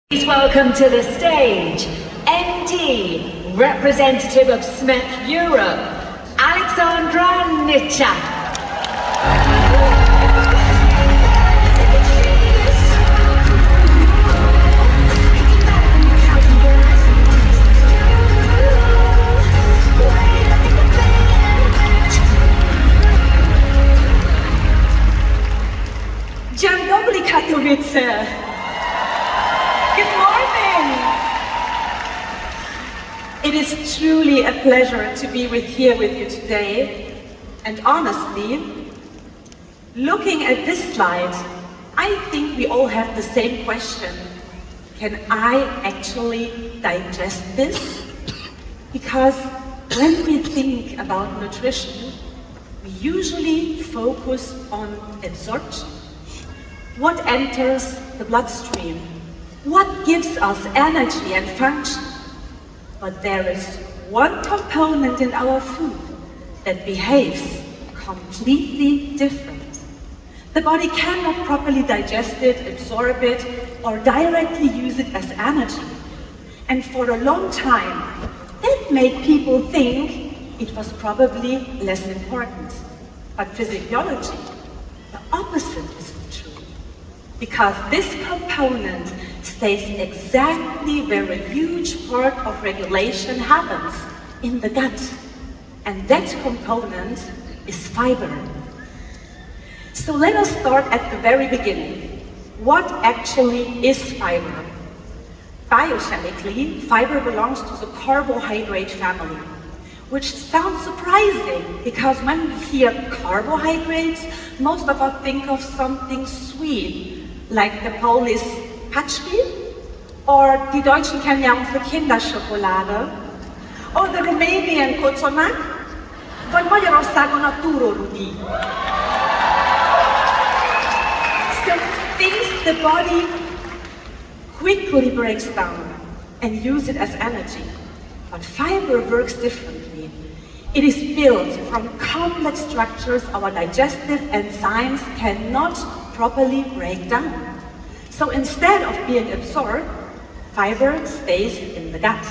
Please welcome to the stage, MD, representative of SMEC Europe, Nicsze. Dzień dobry, Katowice. Good morning. It is truly a pleasure to be here with you today. And honestly, looking at this slide, I think we all have the same question. Can I actually digest this? Because when we think about nutrition, we usually focus on absorption. What enters the bloodstream? What gives us energy and function? But there is one component in our food that behaves completely different. The body cannot properly digest it, absorb it, or directly use it as energy. And for a long time, that made people think it was probably less important. But physiology, the opposite is true. Because this component stays exactly where a huge part of regulation happens, in the gut. And that component is fiber. So let us start at the very beginning. What actually is fiber? Biochemically, fiber belongs to the carbohydrate family, which sounds surprising because when we hear carbohydrates, most of us think of something sweet, like the Polish Paczki, or die Deutschen kennen ja unsere Kinderschokolade, or the Romanian Cozonac, vagy Magyarországon a túrórudi. So things the body quickly breaks down and use it as energy. But fiber works differently. It is built from complex structures our digestive enzymes cannot properly break down. So instead of being absorbed, fiber stays in the gut.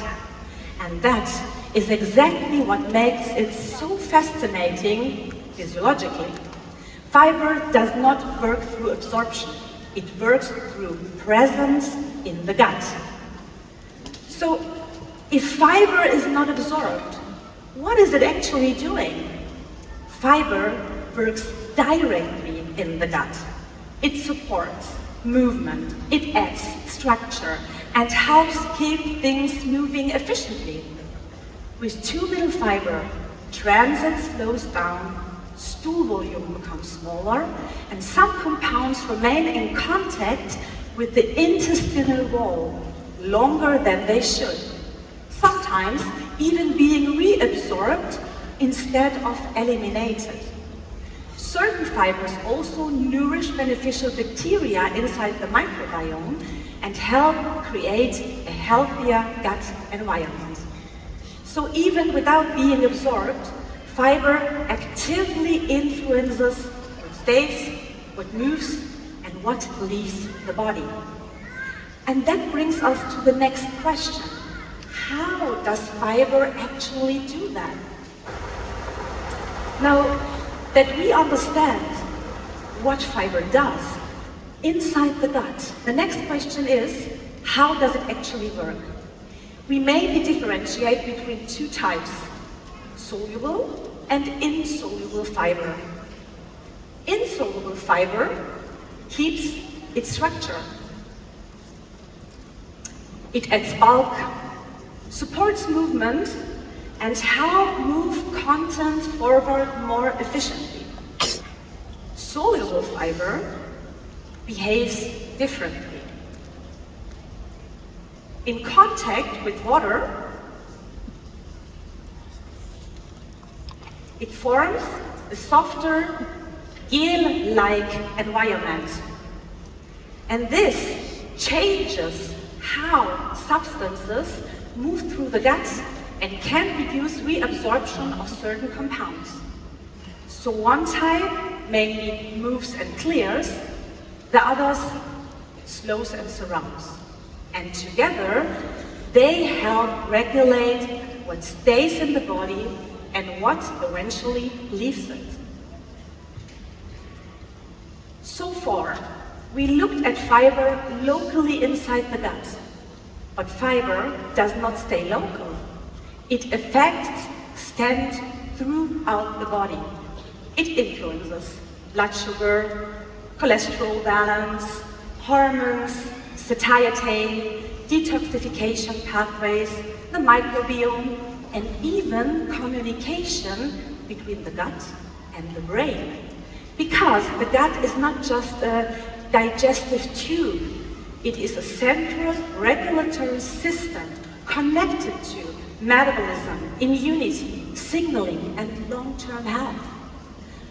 And that is exactly what makes it so fascinating physiologically. Fiber does not work through absorption. It works through presence in the gut. So if fiber is not absorbed, what is it actually doing? Fiber works directly in the gut. It supports movement, it adds structure, and helps keep things moving efficiently. With too little fiber, transit slows down, stool volume becomes smaller, and some compounds remain in contact with the intestinal wall longer than they should, sometimes even being reabsorbed instead of eliminated. Certain fibers also nourish beneficial bacteria inside the microbiome and help create a healthier gut environment. So even without being absorbed, fiber actively influences what stays, what moves, and what leaves the body. And that brings us to the next question. How does fiber actually do that? Now, that we understand what fiber does inside the gut, the next question is, how does it actually work? We mainly differentiate between two types, soluble and insoluble fiber. Insoluble fiber keeps its structure. It adds bulk, supports movement, and help move content forward more efficiently. Soluble fiber behaves differently. In contact with water, it forms a softer, gel-like environment. And this changes how substances move through the gut and can reduce reabsorption of certain compounds. So one type mainly moves and clears, the others slows and surrounds. And together, they help regulate what stays in the body and what eventually leaves it. So far, we looked at fiber locally inside the gut. But fiber does not stay local. It affects, extends throughout the body. It influences blood sugar, cholesterol balance, hormones, satiety, detoxification pathways, the microbiome, and even communication between the gut and the brain. Because the gut is not just a digestive tube, it is a central regulatory system connected to metabolism, immunity, signaling, and long-term health.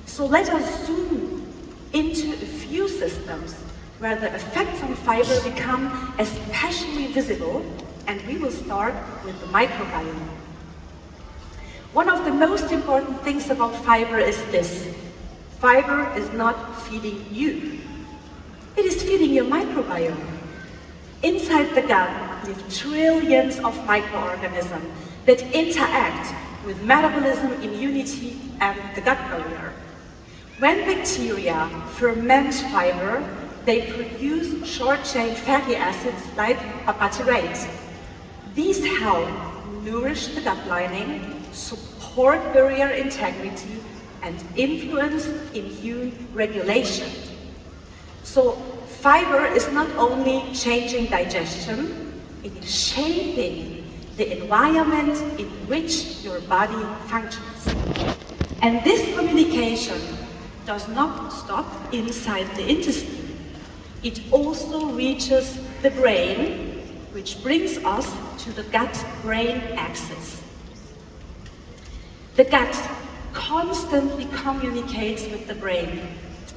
So let us zoom into a few systems where the effects on fiber become especially visible, and we will start with the microbiome. One of the most important things about fiber is this: fiber is not feeding you. It is feeding your microbiome. Inside the gut live trillions of microorganisms that interact with metabolism, immunity, and the gut barrier. When bacteria ferment fiber, they produce short-chain fatty acids like butyrate. These help nourish the gut lining, support barrier integrity, and influence immune regulation. So fiber is not only changing digestion, it is shaping the environment in which your body functions. And this communication does not stop inside the intestine. It also reaches the brain, which brings us to the gut-brain axis. The gut constantly communicates with the brain,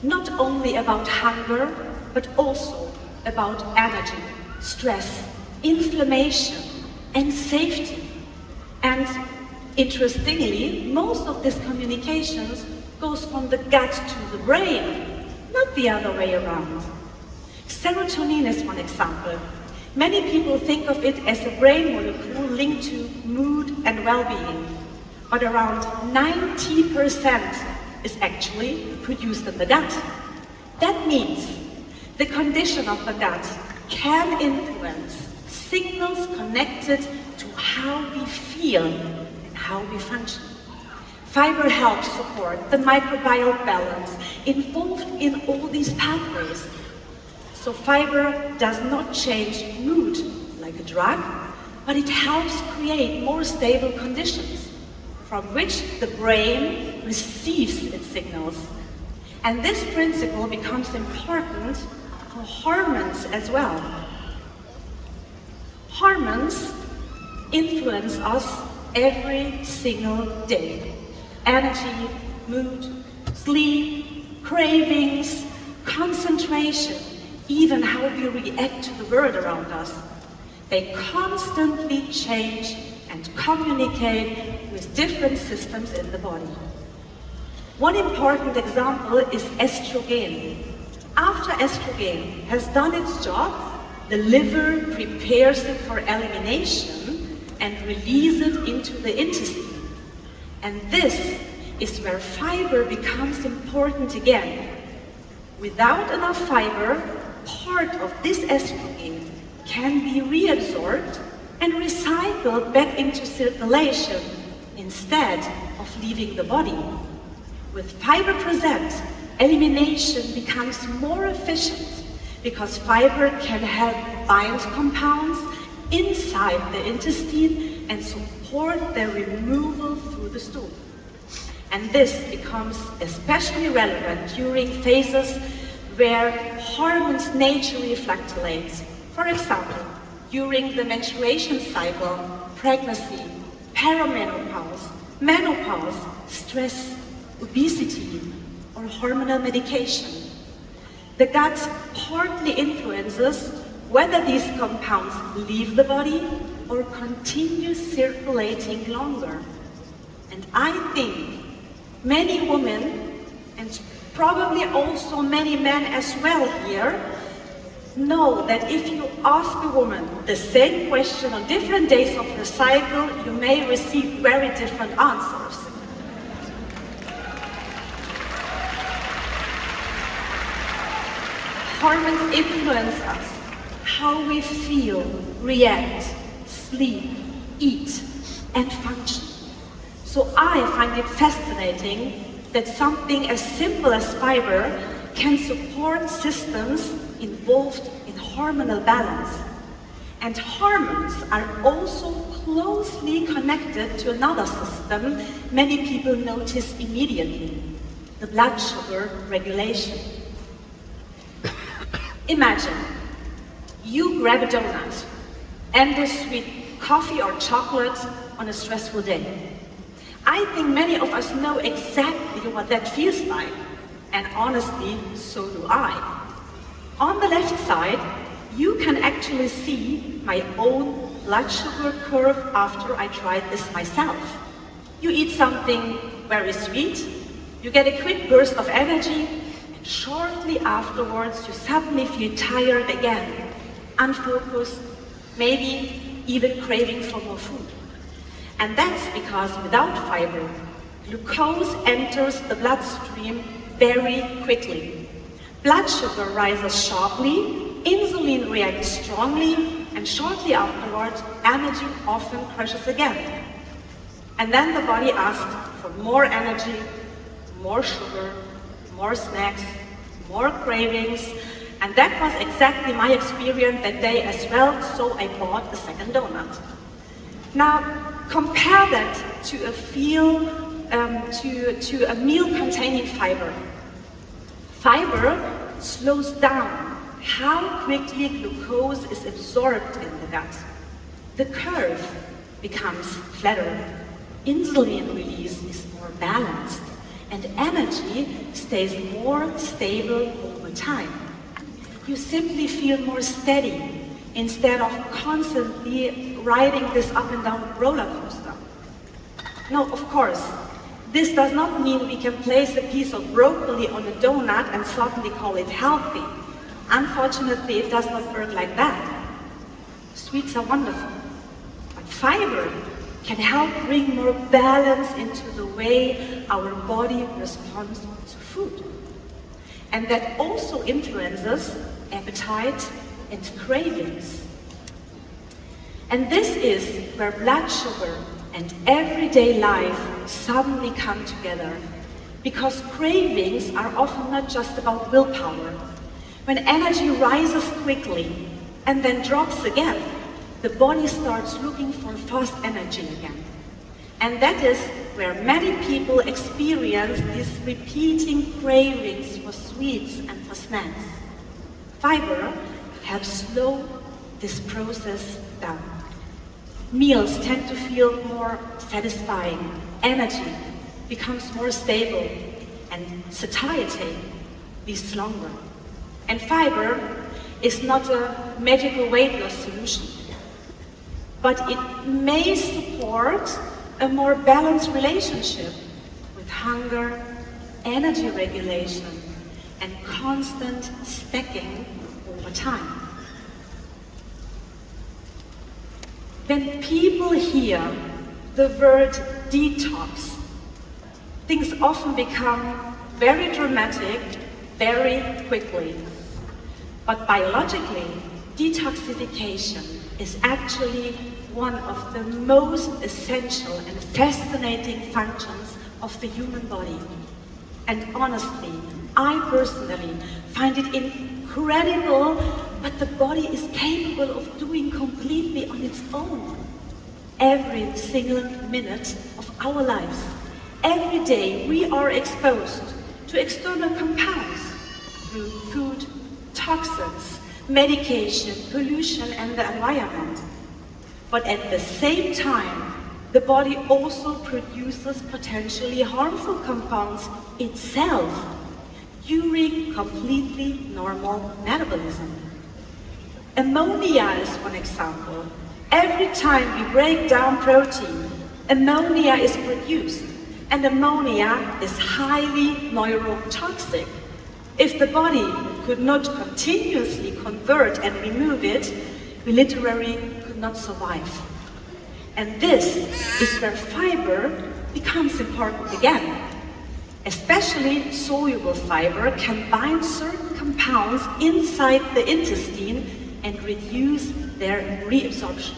not only about hunger, but also about energy, stress, inflammation, and safety. And interestingly, most of these communications goes from the gut to the brain, not the other way around. Serotonin is one example. Many people think of it as a brain molecule linked to mood and well-being, but around 90% is actually produced in the gut. That means the condition of the gut can influence signals connected to how we feel and how we function. Fiber helps support the microbial balance involved in all these pathways. So fiber does not change mood like a drug, but it helps create more stable conditions from which the brain receives its signals. And this principle becomes important for hormones as well. Hormones influence us every single day. Energy, mood, sleep, cravings, concentration, even how we react to the world around us. They constantly change and communicate with different systems in the body. One important example is estrogen. After estrogen has done its job, the liver prepares it for elimination and releases it into the intestine. And this is where fiber becomes important again. Without enough fiber, part of this estrogen can be reabsorbed and recycled back into circulation instead of leaving the body. With fiber present, elimination becomes more efficient because fiber can help bind compounds inside the intestine and support their removal through the stool. And this becomes especially relevant during phases where hormones naturally fluctuate. For example, during the menstruation cycle, pregnancy, perimenopause, menopause, stress, obesity, or hormonal medication. The gut partly influences whether these compounds leave the body or continue circulating longer. And I think many women, and probably also many men as well here, know that if you ask a woman the same question on different days of her cycle, you may receive very different answers. Hormones influence us, how we feel, react, sleep, eat, and function. So I find it fascinating that something as simple as fiber can support systems involved in hormonal balance. And hormones are also closely connected to another system many people notice immediately, the blood sugar regulation. Imagine, you grab a donut and a sweet coffee or chocolate on a stressful day. I think many of us know exactly what that feels like, and honestly, so do I. On the left side, you can actually see my own blood sugar curve after I tried this myself. You eat something very sweet, you get a quick burst of energy, and shortly afterwards you suddenly feel tired again, unfocused, maybe even craving for more food. And that's because without fiber, glucose enters the bloodstream very quickly. Blood sugar rises sharply, insulin reacts strongly, and shortly afterwards, energy often crashes again. And then the body asks for more energy, more sugar, more snacks, more cravings, and that was exactly my experience that day as well, so I bought a second donut. Now, compare that to a meal containing fiber. Fiber slows down how quickly glucose is absorbed in the gut. The curve becomes flatter. Insulin release is more balanced, and energy stays more stable over time. You simply feel more steady instead of constantly riding this up and down roller coaster. No, of course, this does not mean we can place a piece of broccoli on a donut and suddenly call it healthy. Unfortunately, it does not work like that. Sweets are wonderful, but fiber can help bring more balance into the way our body responds to food. And that also influences appetite and cravings. And this is where blood sugar and everyday life suddenly come together, because cravings are often not just about willpower. When energy rises quickly and then drops again, the body starts looking for fast energy again. And that is where many people experience these repeating cravings for sweets and for snacks. Fiber helps slow this process down. Meals tend to feel more satisfying, energy becomes more stable, and satiety lasts longer. And fiber is not a magical weight loss solution, but it may support a more balanced relationship with hunger, energy regulation, and constant snacking over time. When people hear the word detox, things often become very dramatic very quickly. But biologically, detoxification is actually one of the most essential and fascinating functions of the human body. And honestly, I personally find it incredible what the body is capable of doing completely on its own. Every single minute of our lives, every day we are exposed to external compounds through food, toxins, medication, pollution, and the environment. But at the same time, the body also produces potentially harmful compounds itself during completely normal metabolism. Ammonia is one example. Every time we break down protein, ammonia is produced, and ammonia is highly neurotoxic. If the body could not continuously convert and remove it, we literally could not survive. And this is where fiber becomes important again. Especially soluble fiber can bind certain compounds inside the intestine and reduce their reabsorption.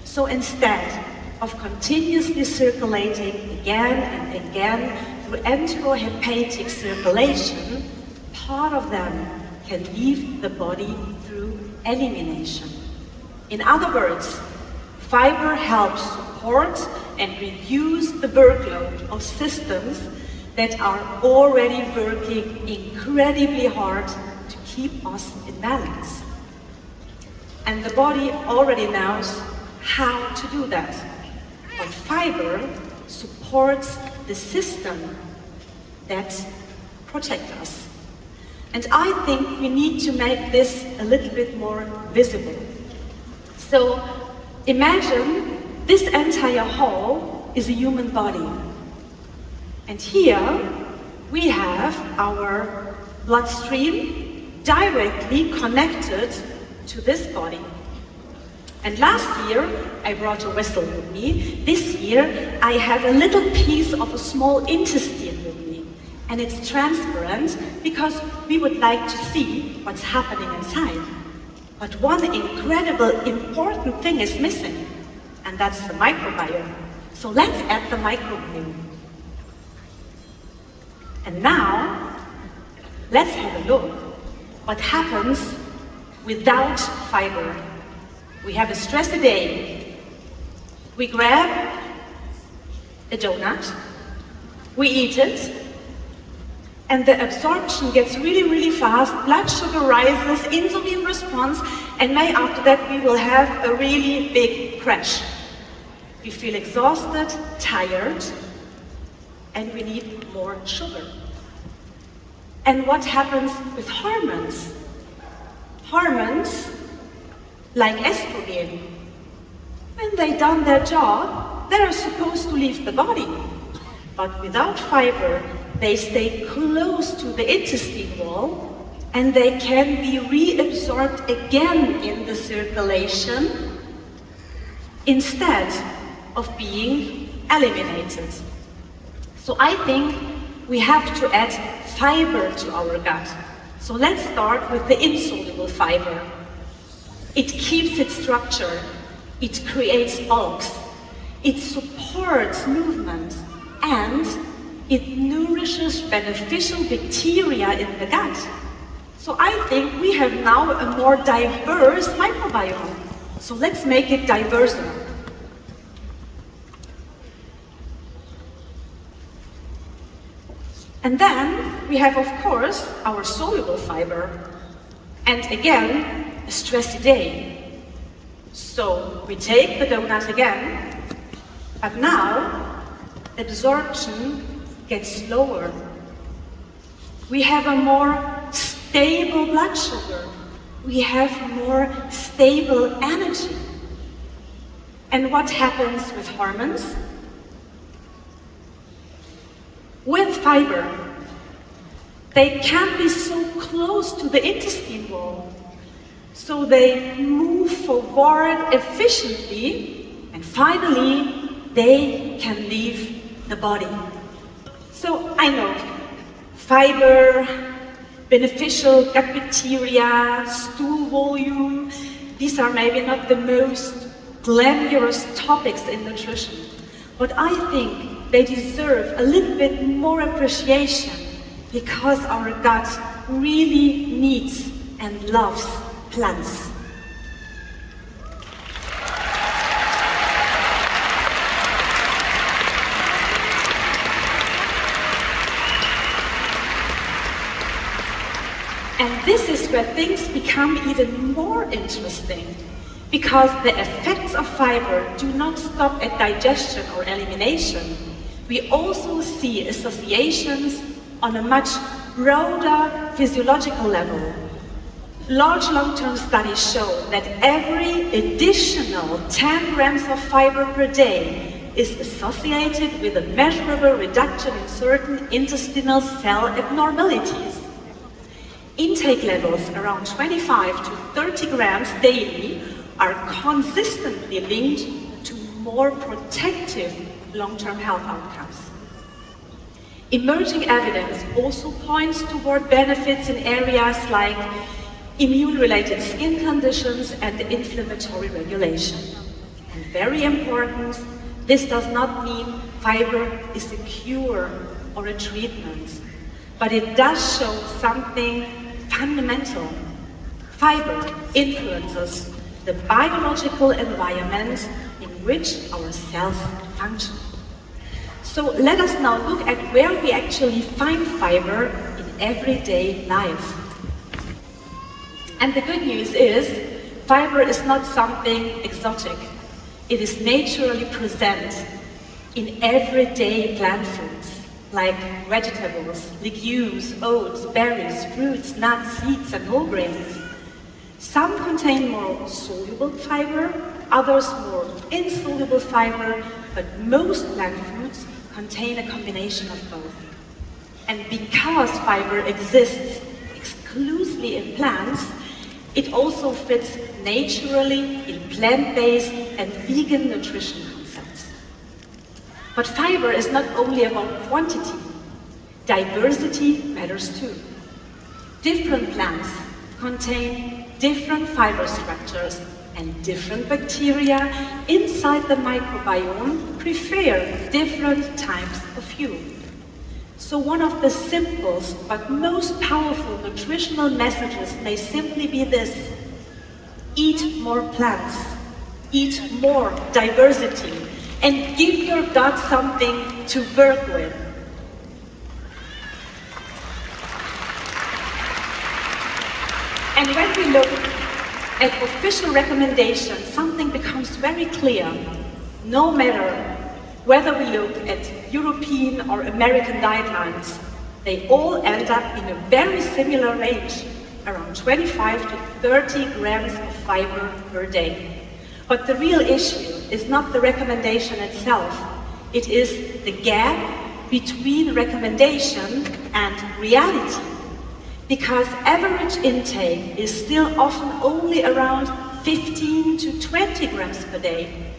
So instead of continuously circulating again and again through enterohepatic circulation, part of them can leave the body through elimination. In other words, fiber helps support and reduce the workload of systems that are already working incredibly hard to keep us in balance. And the body already knows how to do that. But fiber supports the system that protects us. And I think we need to make this a little bit more visible. So imagine this entire hall is a human body. And here we have our bloodstream directly connected to this body. And last year I brought a vessel with me. This year I have a little piece of a small intestine with me. And it's transparent because we would like to see what's happening inside. But one incredible important thing is missing, and that's the microbiome. So let's add the microbiome. And now, let's have a look what happens without fiber. We have a stressy day. We grab a donut, we eat it, and the absorption gets really, really fast, blood sugar rises, insulin response, and maybe after that we will have a really big crash. We feel exhausted, tired, and we need more sugar. And what happens with hormones? Hormones, like estrogen, when they've done their job, they're supposed to leave the body. But without fiber, they stay close to the intestine wall and they can be reabsorbed again in the circulation instead of being eliminated. So I think we have to add fiber to our gut. So let's start with the insoluble fiber. It keeps its structure, it creates bulks, it supports movement, and it nourishes beneficial bacteria in the gut. So I think we have now a more diverse microbiome. So let's make it diverser. And then we have, of course, our soluble fiber. And again, a stressy day. So we take the donut again, but now absorption gets slower. We have a more stable blood sugar. We have more stable energy. And what happens with hormones? With fiber, they can't be so close to the intestine wall. So they move forward efficiently, and finally, they can leave the body. So I know, fiber, beneficial gut bacteria, stool volume, these are maybe not the most glamorous topics in nutrition, but I think they deserve a little bit more appreciation because our gut really needs and loves plants. And this is where things become even more interesting, because the effects of fiber do not stop at digestion or elimination. We also see associations on a much broader physiological level. Large long-term studies show that every additional 10 grams of fiber per day is associated with a measurable reduction in certain intestinal cell abnormalities. Intake levels around 25 to 30 grams daily are consistently linked to more protective long-term health outcomes. Emerging evidence also points toward benefits in areas like immune-related skin conditions and inflammatory regulation. And very important, this does not mean fiber is a cure or a treatment, but it does show something fundamental. Fiber influences the biological environment in which our cells function. So let us now look at where we actually find fiber in everyday life. And the good news is, fiber is not something exotic. It is naturally present in everyday plant foods, like vegetables, legumes, oats, berries, fruits, nuts, seeds, and whole grains. Some contain more soluble fiber, others more insoluble fiber, but most plant foods contain a combination of both. And because fiber exists exclusively in plants, it also fits naturally in plant-based and vegan nutrition concepts. But fiber is not only about quantity. Diversity matters too. Different plants contain different fiber structures, and different bacteria inside the microbiome prefer different types of fuel. So one of the simplest but most powerful nutritional messages may simply be this: eat more plants, eat more diversity, and give your gut something to work with. And when we look at official recommendations, something becomes very clear. No matter whether we look at European or American guidelines, they all end up in a very similar range, around 25 to 30 grams of fiber per day. But the real issue is not the recommendation itself. It is the gap between recommendation and reality. Because average intake is still often only around 15 to 20 grams per day.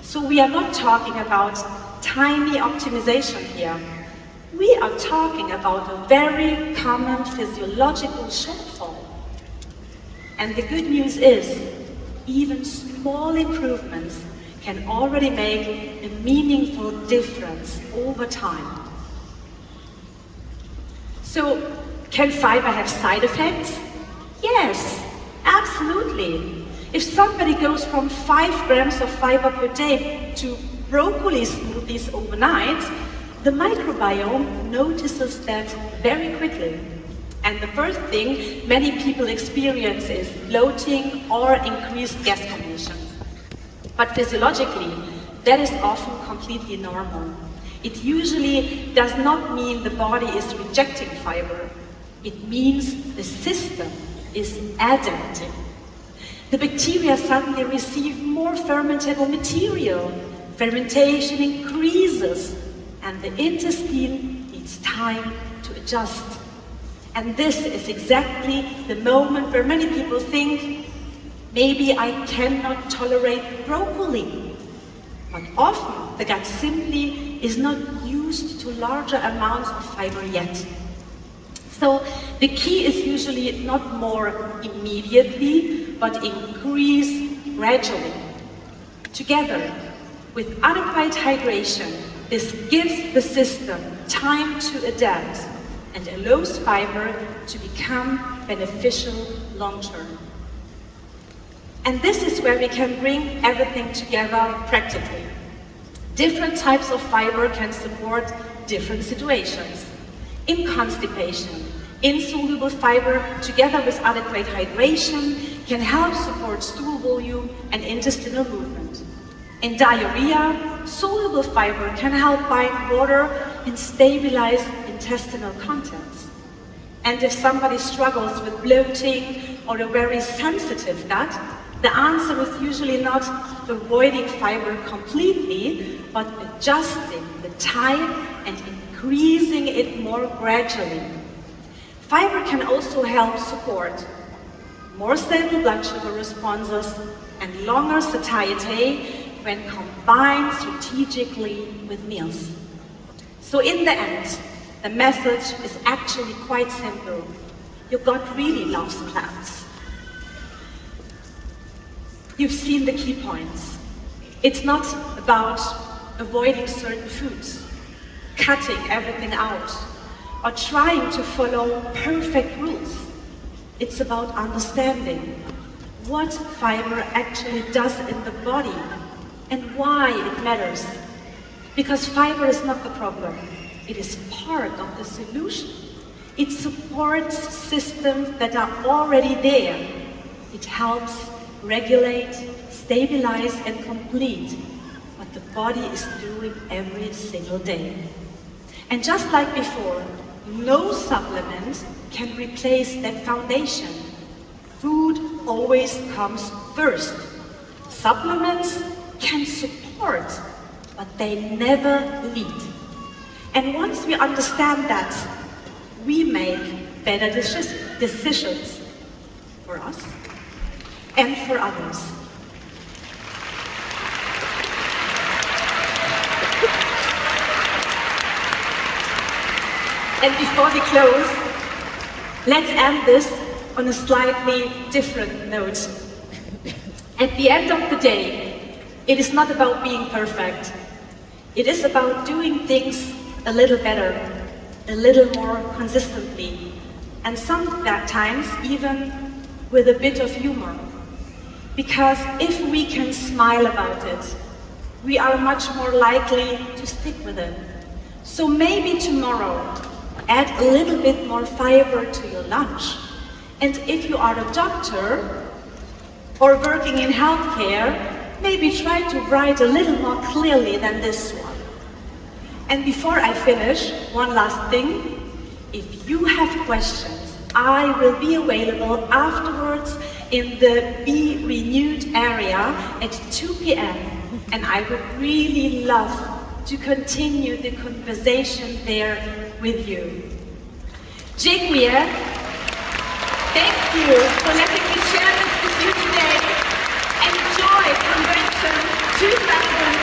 So we are not talking about tiny optimization here. We are talking about a very common physiological shortfall. And the good news is, even small improvements can already make a meaningful difference over time. So, can fiber have side effects? Yes, absolutely. If somebody goes from 5 grams of fiber per day to broccoli smoothies overnight, the microbiome notices that very quickly. And the first thing many people experience is bloating or increased gas formation. But physiologically, that is often completely normal. It usually does not mean the body is rejecting fiber. It means the system is adapting. The bacteria suddenly receive more fermentable material. Fermentation increases, and the intestine needs time to adjust. And this is exactly the moment where many people think, maybe I cannot tolerate broccoli. But often the gut simply is not used to larger amounts of fiber yet. So the key is usually not more immediately, but increase gradually. Together with adequate hydration, this gives the system time to adapt and allows fiber to become beneficial long-term. And this is where we can bring everything together practically. Different types of fiber can support different situations. In constipation, insoluble fiber, together with adequate hydration, can help support stool volume and intestinal movement. In diarrhea, soluble fiber can help bind water and stabilize intestinal contents. And if somebody struggles with bloating or a very sensitive gut, the answer is usually not avoiding fiber completely, but adjusting the type and increasing it more gradually. Fiber can also help support more stable blood sugar responses and longer satiety when combined strategically with meals. So in the end, the message is actually quite simple. Your gut really loves plants. You've seen the key points. It's not about avoiding certain foods, cutting everything out, or trying to follow perfect rules. It's about understanding what fiber actually does in the body and why it matters. Because fiber is not the problem, it is part of the solution. It supports systems that are already there. It helps regulate, stabilize, and complete what the body is doing every single day. And just like before, no supplement can replace that foundation. Food always comes first. Supplements can support, but they never lead. And once we understand that, we make better decisions for us and for others. And before we close, let's end this on a slightly different note. At the end of the day, it is not about being perfect. It is about doing things a little better, a little more consistently, and sometimes even with a bit of humor. Because if we can smile about it, we are much more likely to stick with it. So maybe tomorrow, add a little bit more fiber to your lunch. And if you are a doctor or working in healthcare, maybe try to write a little more clearly than this one. And before I finish, one last thing. If you have questions, I will be available afterwards in the Be Renewed area at 2 p.m. And I would really love to continue the conversation there with you. Dziękuję. Thank you for letting me share this with you today. Enjoy Convention 2000.